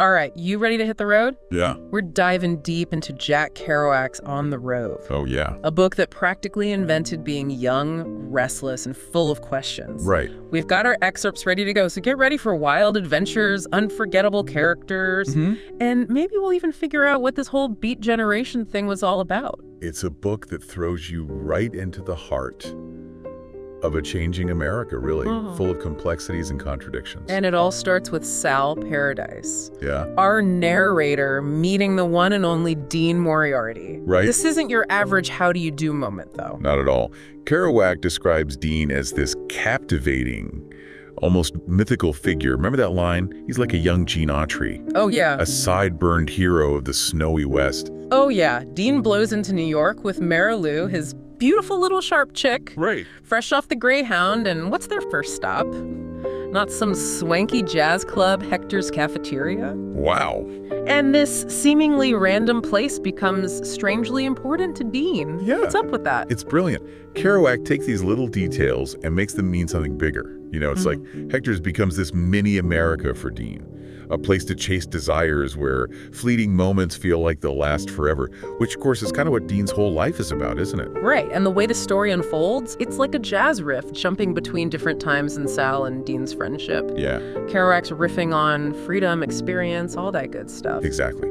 All right, you ready to hit the road? Yeah. We're diving deep into Jack Kerouac's On the Road. Oh, yeah. A book that practically invented being young, restless, and full of questions. Right. We've got our excerpts ready to go, so get ready for wild adventures, unforgettable characters, and maybe we'll even figure out what this whole Beat Generation thing was all about. It's a book that throws you right into the heart of a changing America, really, full of complexities and contradictions. And it all starts with Sal Paradise. Yeah. Our narrator meeting the one and only Dean Moriarty. Right. This isn't your average how do you do moment, though. Not at all. Kerouac describes Dean as this captivating, almost mythical figure. Remember that line? He's like a young Gene Autry. Oh, yeah. A sideburned hero of the snowy West. Oh, yeah. Dean blows into New York with Marilou, his beautiful little sharp chick. Right. Fresh off the Greyhound, and what's their first stop? Not some swanky jazz club, Hector's Cafeteria? Wow. And this seemingly random place becomes strangely important to Dean. Yeah. What's up with that? It's brilliant. Kerouac takes these little details and makes them mean something bigger. You know, it's like Hector's becomes this mini America for Dean. A place to chase desires where fleeting moments feel like they'll last forever, which of course is kind of what Dean's whole life is about, isn't it? Right, and the way the story unfolds, it's like a jazz riff jumping between different times in Sal and Dean's friendship. Yeah. Kerouac's riffing on freedom, experience, all that good stuff. Exactly.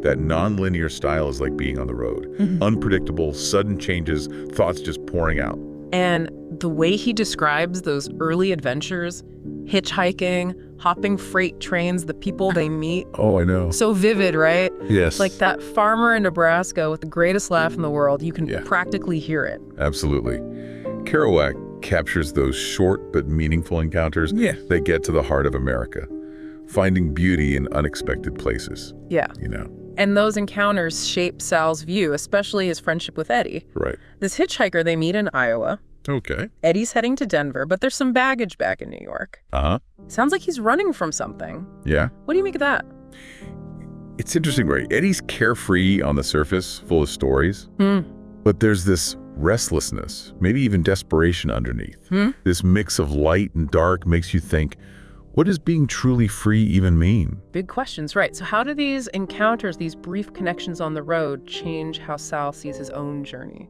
That non-linear style is like being on the road. Unpredictable, sudden changes, thoughts just pouring out. And the way he describes those early adventures, hitchhiking, hopping freight trains, the people they meet. Oh, I know. So vivid, right? Yes. Like that farmer in Nebraska with the greatest laugh in the world. You can practically hear it. Absolutely. Kerouac captures those short but meaningful encounters that get to the heart of America, finding beauty in unexpected places. Yeah. You know. And those encounters shape Sal's view, especially his friendship with Eddie. Right. This hitchhiker they meet in Iowa. Okay. Eddie's heading to Denver, but there's some baggage back in New York. Sounds like he's running from something. Yeah. What do you make of that? It's interesting, right? Eddie's carefree on the surface, full of stories. But there's this restlessness, maybe even desperation underneath. This mix of light and dark makes you think, what does being truly free even mean? Big questions, right. So how do these encounters, these brief connections on the road, change how Sal sees his own journey?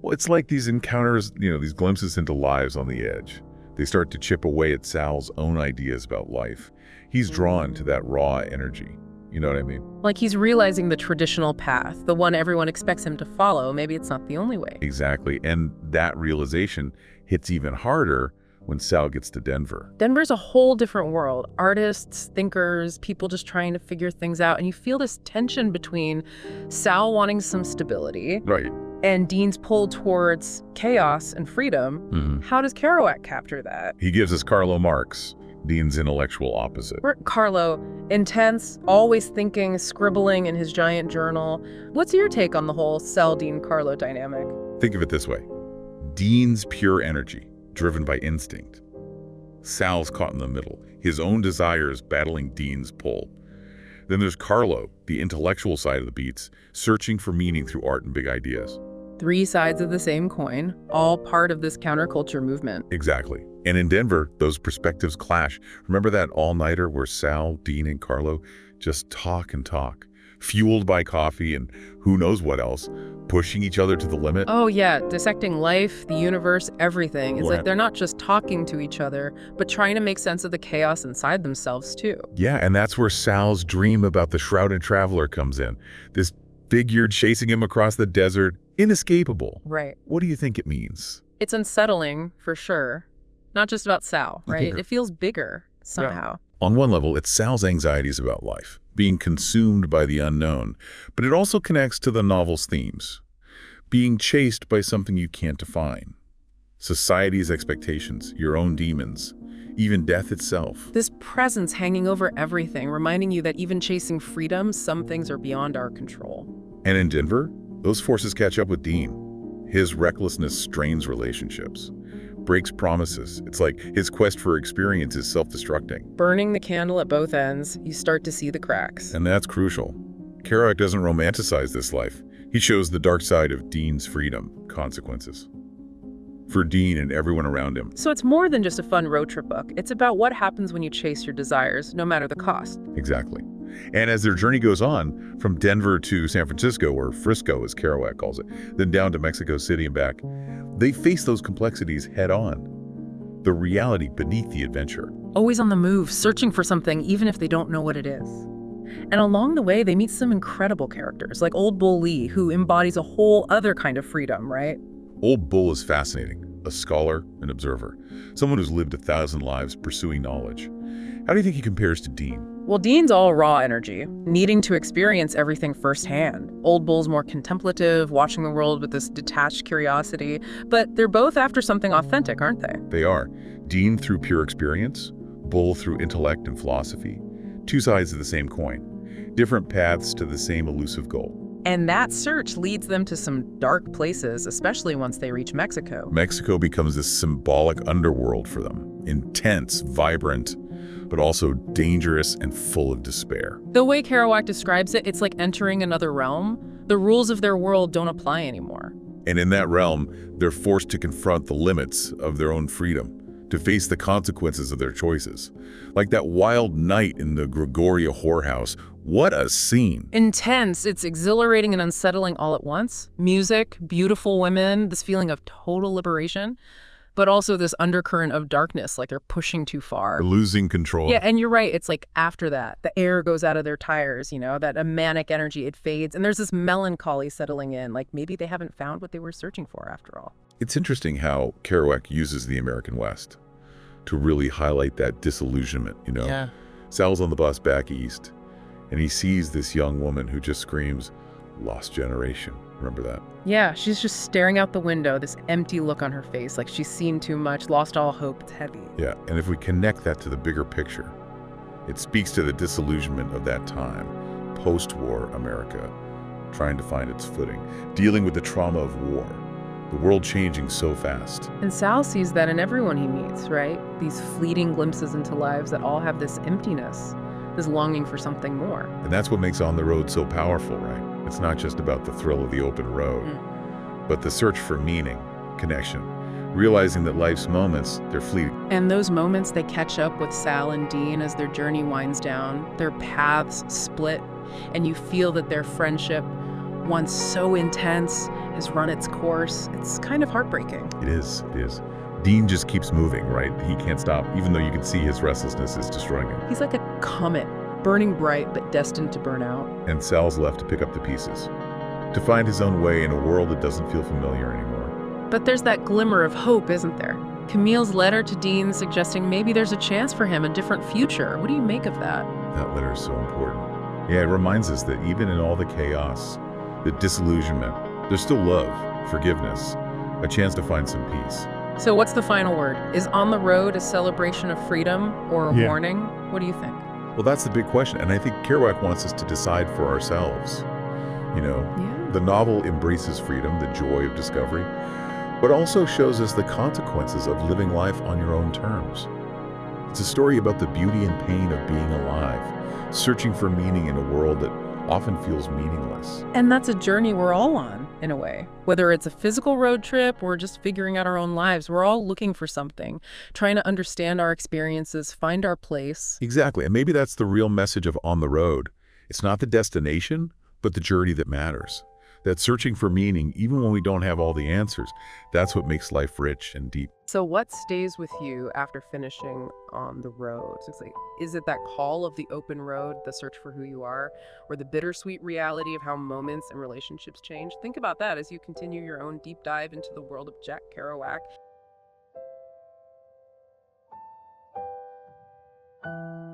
Well, it's like these encounters, you know, these glimpses into lives on the edge. They start to chip away at Sal's own ideas about life. He's drawn to that raw energy. You know what I mean? Like he's realizing the traditional path, the one everyone expects him to follow. Maybe it's not the only way. Exactly. And that realization hits even harder when Sal gets to Denver. Denver's a whole different world. Artists, thinkers, people just trying to figure things out. And you feel this tension between Sal wanting some stability. Right. And Dean's pull towards chaos and freedom. How does Kerouac capture that? He gives us Carlo Marx, Dean's intellectual opposite. Carlo, intense, always thinking, scribbling in his giant journal. What's your take on the whole Sal-Dean-Carlo dynamic? Think of it this way. Dean's pure energy, driven by instinct. Sal's caught in the middle, his own desires battling Dean's pull. Then there's Carlo, the intellectual side of the beats, searching for meaning through art and big ideas. Three sides of the same coin, all part of this counterculture movement. Exactly. And in Denver, those perspectives clash. Remember that all-nighter where Sal, Dean, and Carlo just talk and talk, fueled by coffee and who knows what else, pushing each other to the limit? Oh yeah, dissecting life, the universe, everything. It's like they're not just talking to each other, but trying to make sense of the chaos inside themselves too. Yeah, and that's where Sal's dream about the shrouded traveler comes in. This figure chasing him across the desert, inescapable. Right. What do you think it means? It's unsettling, for sure. Not just about Sal, right? It feels bigger somehow. On one level, it's Sal's anxieties about life, being consumed by the unknown, but it also connects to the novel's themes. Being chased by something you can't define. Society's expectations, your own demons, even death itself. This presence hanging over everything, reminding you that even chasing freedom, some things are beyond our control. And in Denver, those forces catch up with Dean. His recklessness strains relationships, breaks promises. It's like his quest for experience is self-destructing. Burning the candle at both ends, you start to see the cracks. And that's crucial. Kerouac doesn't romanticize this life. He shows the dark side of Dean's freedom, consequences. For Dean and everyone around him. So it's more than just a fun road trip book. It's about what happens when you chase your desires, no matter the cost. Exactly. And as their journey goes on, from Denver to San Francisco, or Frisco as Kerouac calls it, then down to Mexico City and back, they face those complexities head on. The reality beneath the adventure. Always on the move, searching for something even if they don't know what it is. And along the way, they meet some incredible characters, like Old Bull Lee, who embodies a whole other kind of freedom, right? Old Bull is fascinating, a scholar, an observer, someone who's lived 1,000 lives pursuing knowledge. How do you think he compares to Dean? Well, Dean's all raw energy, needing to experience everything firsthand. Old Bull's more contemplative, watching the world with this detached curiosity, but they're both after something authentic, aren't they? They are. Dean through pure experience, Bull through intellect and philosophy. Two sides of the same coin, different paths to the same elusive goal. And that search leads them to some dark places, especially once they reach Mexico. Mexico becomes this symbolic underworld for them, intense, vibrant, but also dangerous and full of despair. The way Kerouac describes it, it's like entering another realm. The rules of their world don't apply anymore. And in that realm, they're forced to confront the limits of their own freedom, to face the consequences of their choices. Like that wild night in the Gregoria whorehouse. What a scene. Intense. It's exhilarating and unsettling all at once. Music, beautiful women, this feeling of total liberation, but also this undercurrent of darkness, like they're pushing too far. They're losing control. Yeah, and you're right. It's like after that, the air goes out of their tires, you know, that a manic energy, it fades. And there's this melancholy settling in, like maybe they haven't found what they were searching for after all. It's interesting how Kerouac uses the American West to really highlight that disillusionment, you know? Yeah. Sal's on the bus back east, and he sees this young woman who just screams, "Lost generation." Remember that? Yeah, she's just staring out the window, this empty look on her face, like she's seen too much, lost all hope, it's heavy. Yeah, and if we connect that to the bigger picture, it speaks to the disillusionment of that time, post-war America, trying to find its footing, dealing with the trauma of war, the world changing so fast. And Sal sees that in everyone he meets, right? These fleeting glimpses into lives that all have this emptiness, this longing for something more. And that's what makes On the Road so powerful, right? It's not just about the thrill of the open road, but the search for meaning, connection, realizing that life's moments, they're fleeting. And those moments, they catch up with Sal and Dean as their journey winds down. Their paths split, and you feel that their friendship, once so intense, has run its course. It's kind of heartbreaking. It is. Dean just keeps moving, right? He can't stop, even though you can see his restlessness is destroying him. He's like a comet, burning bright but destined to burn out. And Sal's left to pick up the pieces, to find his own way in a world that doesn't feel familiar anymore. But there's that glimmer of hope, isn't there? Camille's letter to Dean suggesting maybe there's a chance for him, a different future. What do you make of that? That letter is so important. Yeah, it reminds us that even in all the chaos, the disillusionment, there's still love, forgiveness, a chance to find some peace. So what's the final word? Is On the Road a celebration of freedom or a warning? What do you think? Well, that's the big question, and I think Kerouac wants us to decide for ourselves. You know, the novel embraces freedom, the joy of discovery, but also shows us the consequences of living life on your own terms. It's a story about the beauty and pain of being alive, searching for meaning in a world that often feels meaningless. And that's a journey we're all on, in a way. Whether it's a physical road trip or just figuring out our own lives, we're all looking for something, trying to understand our experiences, find our place. Exactly, and maybe that's the real message of On the Road. It's not the destination, but the journey that matters. That searching for meaning, even when we don't have all the answers, that's what makes life rich and deep. So what stays with you after finishing On the Road? So it's like, is it that call of the open road, the search for who you are, or the bittersweet reality of how moments and relationships change? Think about that as you continue your own deep dive into the world of Jack Kerouac.